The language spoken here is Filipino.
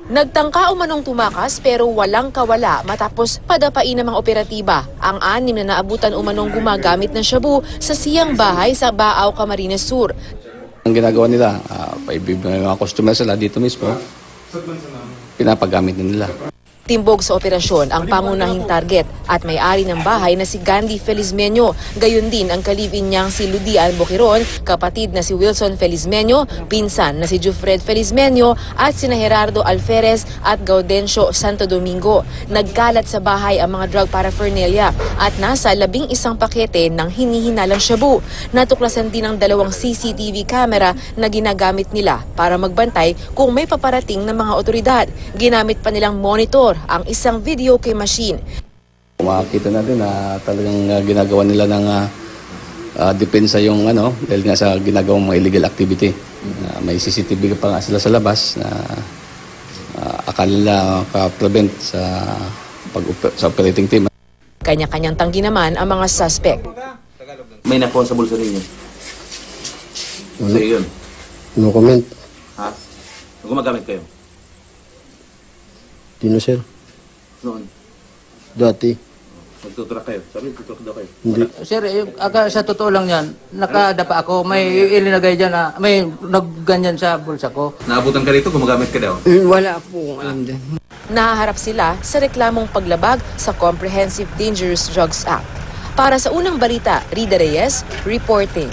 Nagtangka umanong tumakas pero walang kawala matapos padapain ng mga operatiba ang 6 na naabutan umanong gumagamit ng shabu sa siyang bahay sa Baaw, Camarines Sur. Ang ginagawa nila, paibibigay mga customer sila dito mismo, pinapagamit na nila. Timbog sa operasyon ang pangunahing target at may-ari ng bahay na si Gandhi Felizmeño. Gayon din ang kalibin niyang si Ludian Boquiron, kapatid na si Wilson Felizmeño, pinsan na si Jufred Felizmeño at sina Gerardo Alferez at Gaudencio Santo Domingo. Nagkalat sa bahay ang mga drug paraphernalia at nasa 11 pakete ng hinihinalang shabu. Natuklasan din ang 2 CCTV camera na ginagamit nila para magbantay kung may paparating ng mga otoridad. Ginamit pa nilang monitor ang isang video key machine. Makikita natin na talagang ginagawa nila ng depensa yung dahil nga sa ginagawang mga illegal activity. May CCTV pa nga sila sa labas na akala nila ka-prevent sa operating team. Kanya-kanyang tanggi naman ang mga suspect. May nakuha sa bulsa ninyo? Sa iyon? No comment. Ha? Gumagamit kayo? Dino, sir. Noon? Dati. Magtuturak kayo? Sabi, tuturak daw kayo? Hindi. Sir, sa totoo lang yan, nakadapa ako, may ilinagay dyan na, may nagganyan sa bulsa ko. Naabutan ka rito, gumagamit ka daw? Wala po alam din. Nahaharap sila sa reklamong paglabag sa Comprehensive Dangerous Drugs Act. Para sa unang balita, Rida Reyes, reporting.